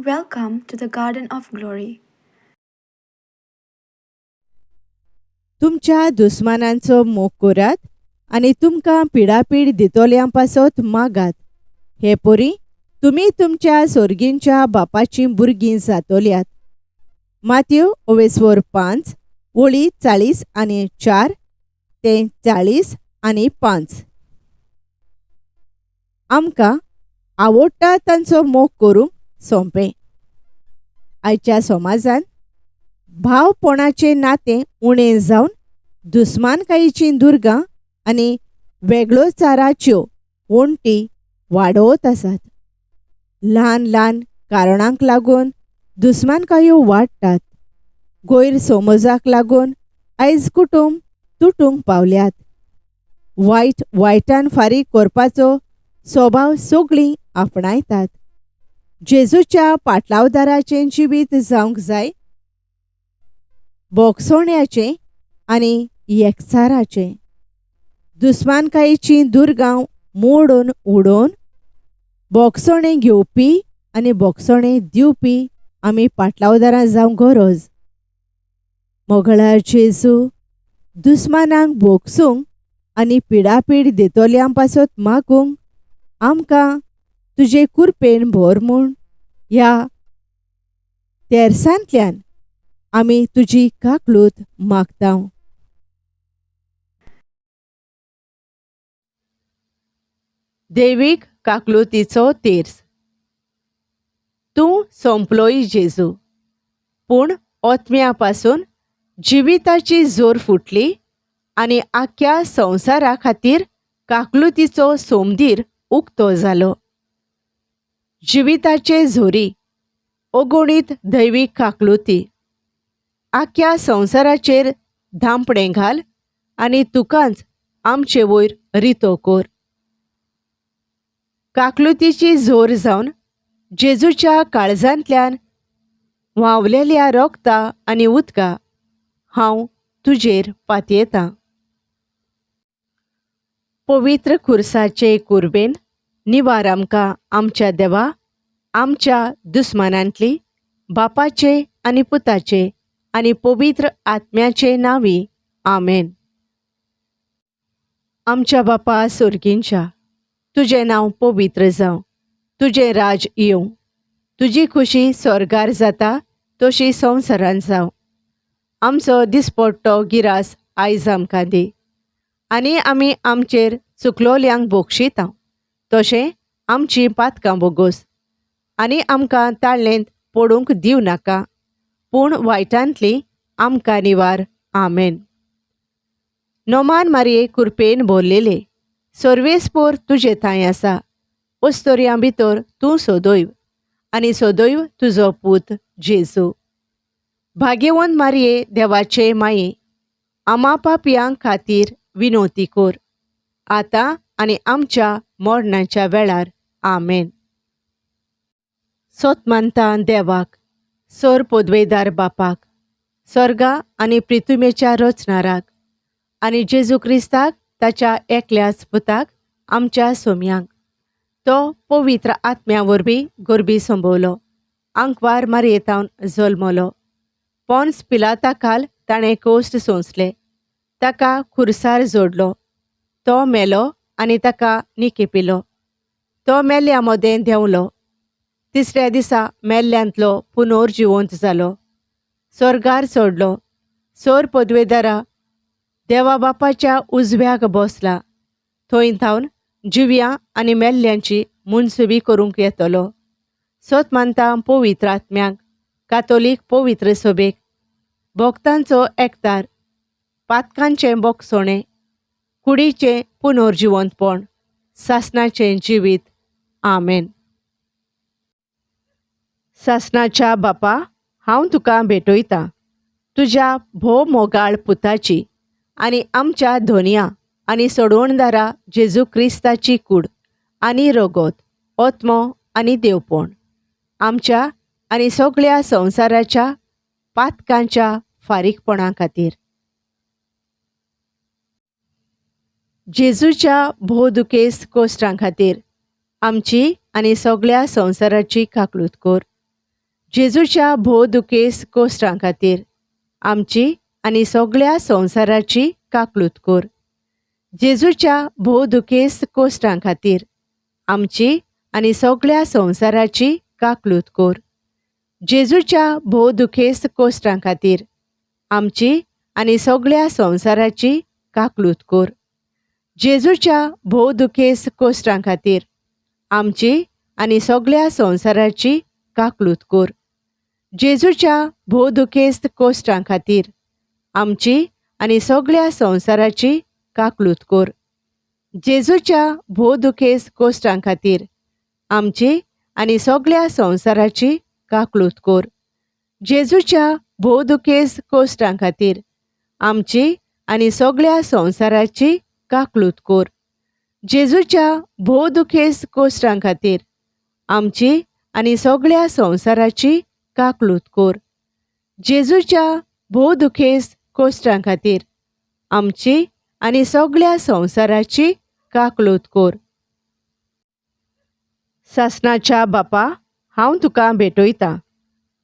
Welcome to the Garden of Glory. तुमच्या दुस्मानांचो मोग करात आनी तुमकां पिडापीड दितोल्यां पासत मागात. हे परी तुमी तुमच्या सोर्गींच्या बापाची भुरगीं जातोल्यात. मातयो 5 वळी 40 ते 40 आमकां आवडटा तांचो मोग करूंक सोंपें. आयच्या समाजांत भावपणाचें नातें उणें जावन दुस्मानकायेचीं दुर्गां आनी वेगळोचाराच्यो वण्टी वाडत आसात. ल्हान ल्हान कारणांक लागून दुस्मानकायो वाडटात. गैरसमजाक लागून आयज कुटुंब तुटूंक पावल्यात. वायटान फारीक करपाचो स्वभाव सगळीं आपणायतात. जेजूच्या पाटलावदाराचें जिवीत जावंक जाय, बोगसोण्याचें आनी एकचाराचें. दुस्मानकायेचीं दुर्गां मोडून उडोवन बोगसोणें घेवपी आनी बोगसोणें दिवपी आमी पाटलावदारां जावंक गरज. मोगळार जेजू दुस्मानांक बोगसूंक आनी पिडापीड दितोल्यां पासत मागूंक आमकां तुजे कुरपेन भर म्हूण ह्या तेरसांतल्यान आमी तुजी काकलूत मागतांव. दैवीक काकलुतीचो तेर्स. तूं सोंपलोय जेजू, पूण ओतम्या पासून जिविताची जोर फुटली आनी आख्या संवसारा खातीर काकलुतीचो सोमदीर उक्तो जालो. जिविताचे झोरी अगोणीत दैवीक काकलुती आख्या संवसाराचेर धांपणें घाल आनी तुकांच आमचे वयर रितो कर. काकलुतीची जोर जावन जेजूच्या काळजांतल्यान व्हांवलेल्या रोगता आनी उदका हांव तुजेर पातयेतां. पवित्र खुर्साचे कुरबेन निवार आमकां आमच्या देवा, आमच्या दुस्मानांतली, बापाचे आनी पुताचे आनी पवित्र आत्म्याचे नांवी. आमेन. आमच्या बापा सुर्गींच्या, तुजें नांव पवित्र जावं. तुजें राज येवं. तुजी खुशी स्वर्गार जाता तशी संवसारांत जावं. आमचो दिसपट्टो गिरास आयज आमकां दी आनी आमी आमचेर चुकलोल्यांक बोगशितांव तशें आमचीं पातकां बोगोस. आनी आमकां ताळणेंत पडूंक दिवं नाका, पूण वायटांतली आमकां निवार. आमेन. नोमान मारये कुरपेन भरलेले, सर्वेस्पोर तुजे थंय आसा. अस्तोरयां भितर तूं सदैव आनी सदैव तुजो पूत जेजू. भाग्यवंत मारये देवाचे माये, आमा पापयांक खातीर विनोती कर, आतां आनी आमच्या मरणाच्या वेळार. आमेन. सोतमानता देवाक, सर पोदवेदार बापाक, स्वर्गा आनी पृथ्वीच्या रचणाराक आनी जेजू क्रिस्ताक ताच्या एकल्याच पुताक आमच्या सोम्यांक, तो पवित्र आत्म्या वरवीं गोरबी संभोवलो, आंकवार मारयेतावन जल्मलो, पोन्स पिलाता खाल ताणें कोश्ट सोंसले, ताका खुर्सार जोडलो, तो मेलो आनी ताका निकेपिलो, तो मेल्ल्या मोदें देंवलो, तिसऱ्या दिसा मेल्ल्यांतलो पुनर्जिवंत जालो, स्वर्गार चडलो, सर पदवेदारा देवा बापाच्या उजव्याक बसला, थंय थावन जिव्यां आनी मेल्ल्यांची मुनसुबी करूंक येतलो. सोत मानता पवित्र आत्म्यांक, कातोलीक पवित्र सभेक, भक्तांचो एकतार, पातकांचें बोगसोणें, कुडीचें पुनर्जिवंतपण, सासणाचें जिवीत. आमेन. सासणाच्या बापा, हांव तुका भेटयतां तुज्या भोव मोगाळ पुताची आनी आमच्या धोनया आनी सोडवणदारा जेजू क्रिस्ताची कूड आनी रगत, ओत्मो आनी देवपण, आमच्या आनी सगळ्या संवसाराच्या पातकांच्या फारीकपणा खातीर. जेजूच्या भोवदुखेस्त कोश्टां खातीर आमची आनी सगळ्या संवसाराची काकलूत कर. जेजूच्या भोवदुकेस कोश्टां खातीर आमची आनी सगळ्या संवसाराची काकलूत कर. जेजूच्या भोवदुकेस कोश्टां खातीर आमची आनी सगळ्या संवसाराची काकलूत कर. जेजूच्या भोवदुकेस कोश्टां खातीर आमची आनी सगळ्या संवसाराची काकलूत कर. जेजूच्या भोवदुकेस कोश्टां खातीर आमची आनी सगळ्या संवसाराची काकलूत कर. जेजूच्या भोवदुकेस कोश्टां खातीर आमची आनी सगळ्या संवसाराची काकलूत कर. जेजूच्या भोवदुकेस कोश्टां खातीर आमची आनी सगळ्या संवसाराची काकलूत कर. जेजूच्या भोवदुकेस कोश्टां खातीर आमची आनी सगळ्या संवसाराची काकलूत कर. जेजूच्या भोवदुकेस कोश्टां खातीर आमची आनी सगळ्या संवसाराची काकलूत कर. जेजूच्या भोवदुकेस कोश्टां खातीर आमची आनी सगळ्या संवसाराची काकलूत कर. सासणाच्या बापा, हांव तुका भेटयतां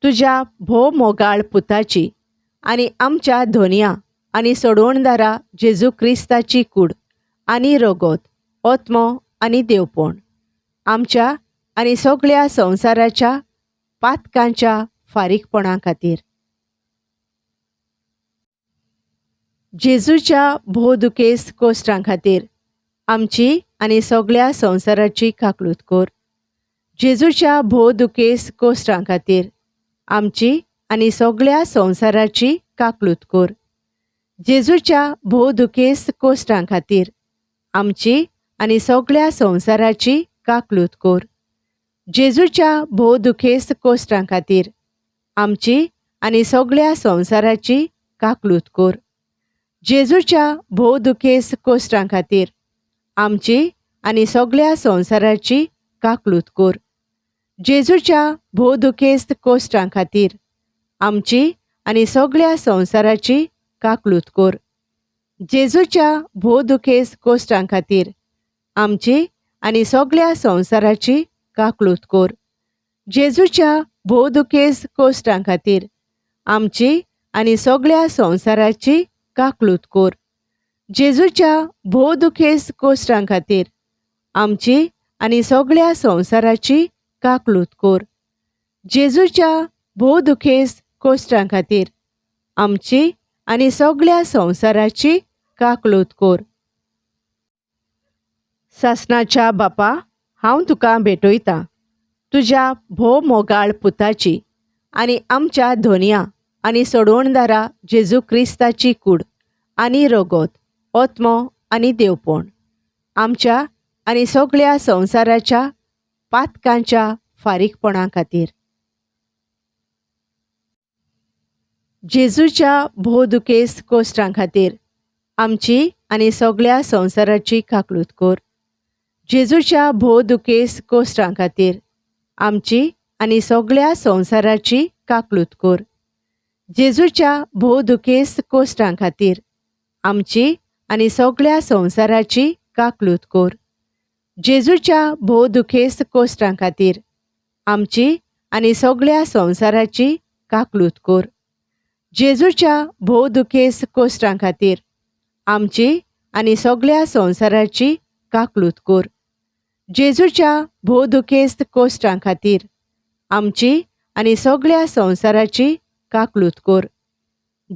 तुज्या भोव मोगाळ पुताची आनी आमच्या धोनया आनी सोडवणदारा जेजू क्रिस्ताची कूड आनी रगत, ओत्मो आनी देवपण आमच्या आनी सगळ्या संवसाराच्या पातकांच्या फारीकपणा खातीर. जेजूच्या भोवदुकेस कोश्टां खातीर आमची आनी सगळ्या संवसाराची काकलूत कर. जेजूच्या भोवदुकेस कोश्टां खातीर आमची आनी सगळ्या संवसाराची काकलूत कर. जेजूच्या भोवदुकेस कोश्टां खातीर आमची आनी सगळ्या संवसाराची काकलूत कर. जेजूच्या भोवदुकेस कोश्टां खातीर आमची आनी सगळ्या संवसाराची काकलूत कर. जेजूच्या भोवदुकेस कोश्टां खातीर आमची आनी सगळ्या संवसाराची काकलूत कर. जेजूच्या भोवदुकेस कोश्टां खातीर आमची आनी सगळ्या संवसाराची काकलूत कर. जेजूच्या भोवदुकेस कोश्टां खातीर आमची आनी सगळ्या संवसाराची काकलूत कर. जेजूच्या भोवदुकेस कोश्टां खातीर आमची आनी सगळ्या संवसाराची काकलूत कर. जेजूच्या भोवदुकेस कोश्टां खातीर आमची आनी सगळ्या संवसाराची काकलूत कर. जेजूच्या भोवदुकेस कोश्टां खातीर आमची आनी सगळ्या संवसाराची काकलूत कर. सासणाच्या बापा, हांव तुका भेटयतां तुज्या भोव मोगाळ पुताची आनी आमच्या धोनया आनी सोडवणदारा जेजू क्रिस्ताची कूड आनी रगत, ओत्मो आनी देवपण आमच्या आनी सगळ्या संवसाराच्या पातकांच्या फारीकपणा खातीर. जेजूच्या भोवदुकेस कोश्टां खातीर आमची आनी सगळ्या संवसाराची काकलूत कर. जेजूच्या भोवदुकेस कोश्टां खातीर आमची आनी सगळ्या संवसाराची काकलूत कर. जेजूच्या भोवदुकेस कोश्टां खातीर आमची आनी सगळ्या संवसाराची काकलूत कर. जेजूच्या भोवदुकेस कोश्टां खातीर आमची आनी सगळ्या संवसाराची काकलूत कर. जेजूच्या भोवदुकेस कोश्टां खातीर आमची आनी सगळ्या संवसाराची काकलूत कर. जेजूच्या भोवदुकेस कोश्टां खातीर आमची आनी सगळ्या संवसाराची काकलूत कर.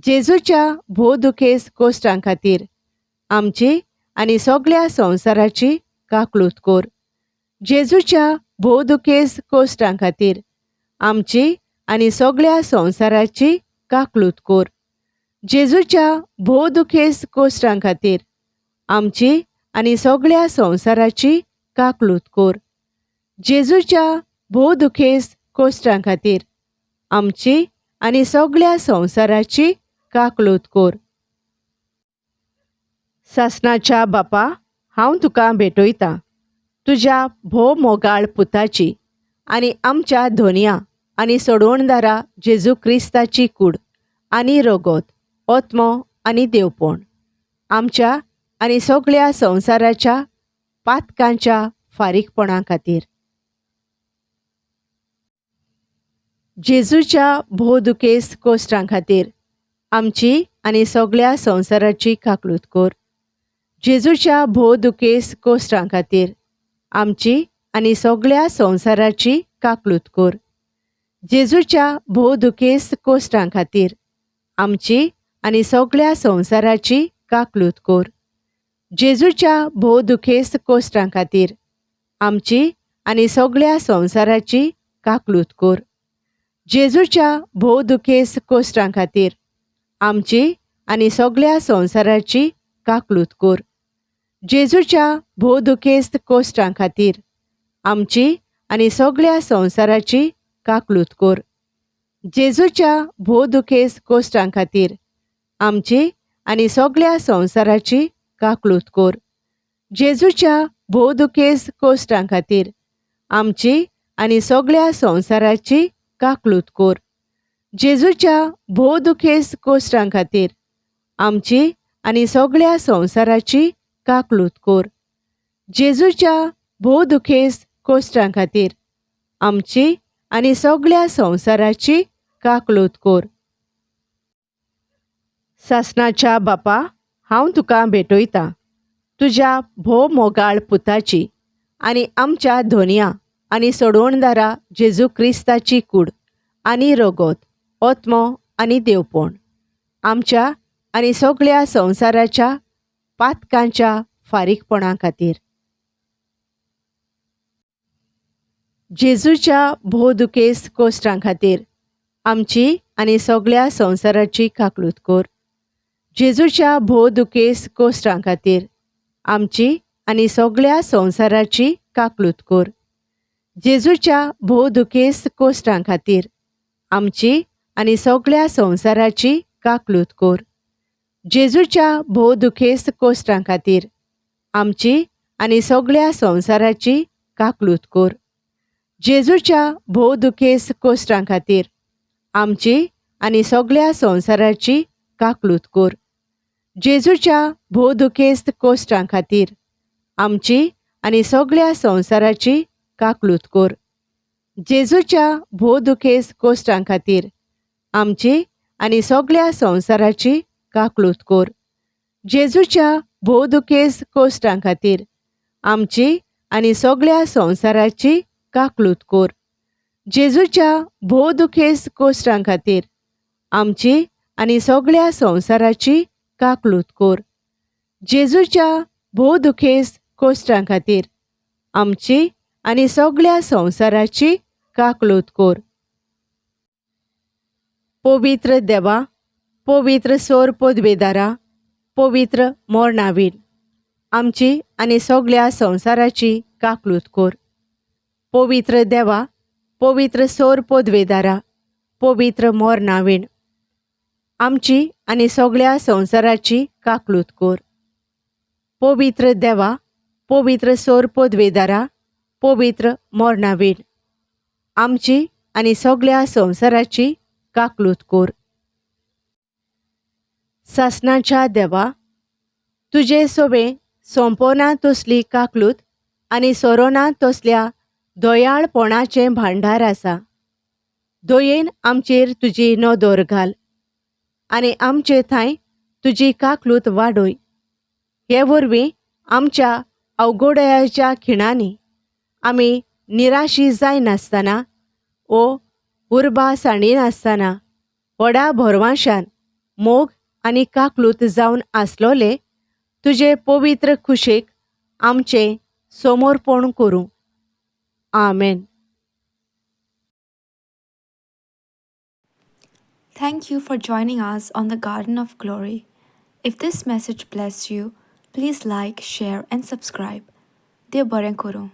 जेजूच्या भोवदुकेस कोश्टां खातीर आमची आनी सगळ्या संवसाराची काकलूत कर. जेजूच्या भोवदुकेस कोश्टां खातीर आमची आनी सगळ्या संवसाराची काकलूत कर. जेजूच्या भोवदुकेस कोश्टां खातीर आमची आनी सगळ्या संवसाराची काकलूत कर. जेजूच्या भोवदुकेस कोश्टां खातीर आमची आनी सगळ्या संवसाराची काकलूत कर. सासणाच्या बापा, हांव तुका भेटयतां तुज्या भोव मोगाळ पुताची आनी आमच्या धोनया आनी सोडवणदारा जेजू क्रिस्ताची कूड आनी रगत, ओत्मो आनी देवपण आमच्या आनी सगळ्या संवसाराच्या पातकांच्या फारीकपणा खातीर. जेजूच्या भोवदुकेस्त कोश्टां खातीर आमची आनी सगळ्या संवसाराची काकलूत कोर. जेजूच्या भोवदुकेस्त कोश्टां खातीर आमची आनी सगळ्या संवसाराची काकलूत कोर. जेजूच्या भोवदुकेस्त कोश्टां खातीर आमची आनी सगळ्या संवसाराची काकलूत कोर. जेजूच्या भोवदुकेस्त कोश्टां खातीर आमची आनी सगळ्या संवसाराची काकलूत कोर. जेजूच्या भोवदुकेस्त कोश्टां खातीर आमची आनी सगळ्या संवसाराची काकलूत कोर. जेजूच्या भोवदुकेस्त कोश्टां खातीर आमची आनी सगळ्या संवसाराची काकलूत कोर. जेजूच्या भोवदुकेस्त कोश्टां खातीर आमची आनी सगळ्या संवसाराची काकलूत कोर. जेजूच्या भोवदुकेस्त कोश्टां खातीर आमची आनी सगळ्या संवसाराची काकलूत कोर. जेजूच्या भोवदुकेस्त कोश्टां खातीर आमची आनी सगळ्या संवसाराची काकलूत कोर. जेजूच्या भोवदुकेस्त कोश्टां खातीर आमची आनी सगळ्या संवसाराची काकलूत कोर. सासणाच्या बापा, हांव तुका भेटयतां तुज्या भोव मोगाळ पुताची आनी आमच्या धोनया आनी सोडवणदारा जेजू क्रिस्ताची कूड आनी रगत, ओत्मो आनी देवपण आमच्या आनी सगळ्या संवसाराच्या पातकांच्या फारीकपणा खातीर. जेजूच्या भोवदुकेस्त कोश्टां खातीर आमची आनी सगळ्या संवसाराची काकलूत कोर. जेजूच्या भोवदुकेस्त कोश्टां खातीर आमची आनी सगळ्या संवसाराची काकलूत कोर. जेजूच्या भोवदुकेस्त कोश्टां खातीर आमची आनी सगळ्या संवसाराची काकलूत कोर. जेजूच्या भोवदुकेस्त कोश्टां खातीर आमची आनी सगळ्या संवसाराची काकलूत कोर. जेजूच्या भोवदुकेस्त कोश्टां खातीर आमची आनी सगळ्या संवसाराची काकलूत कोर. जेजूच्या भोवदुकेस्त कोश्टां खातीर आमची आनी सगळ्या संवसाराची काकलूत कोर. जेजूच्या भोवदुकेस्त कोश्टां खातीर आमची आनी सगळ्या संवसाराची काकलूत कोर. जेजूच्या भोवदुकेस्त कोश्टां खातीर आमची आनी सगळ्या संवसाराची काकलूत कोर. जेजूच्या भोवदुकेस्त कोश्टां खातीर आमची आनी सगळ्या संवसाराची काकलूत कोर. जेजूच्या भोवदुकेस्त कोश्टां खातीर आमची आनी सगळ्या संवसाराची काकलूत कोर. पवित्र देवा, पवित्र सोर पोदवेदारा, पवित्र मोरनावीन आमची आनी सगळ्या संवसाराची काकलूत कोर. पवित्र देवा, पवित्र सोर पोदवेदारा, पवित्र मोरनावीन आमची आनी सगळ्या संवसाराची काकलूत कोर. पवित्र देवा, पवित्र सोर पोदवेदारा, पवित्र मोरनावीन आमची आनी सगळ्या संवसाराची काकलूत कोर. सासणाच्या देवा, तुजे सोबे सोंपोना तसली काकलूत आनी सोरोना तसल्या दोयाळपणाचें भांडार आसा. दयेन आमचेर तुजी नदर घाल आनी आमचे थंय तुजी काकलूत वाडय. हे वरवीं आमच्या अवघडयाच्या खिणांनी आमी निराशी जायनासतना ओ उर्बासाणीनासतना व्हडा भरवशान मोग आनी काकलूत जावन आसलोले तुजे पवित्र खुशेक आमचें समर्पण करूं. आमेन. Thank you for joining us on the Garden of Glory. If this message blessed you, please like, share, and subscribe. Dev Baren Kuru.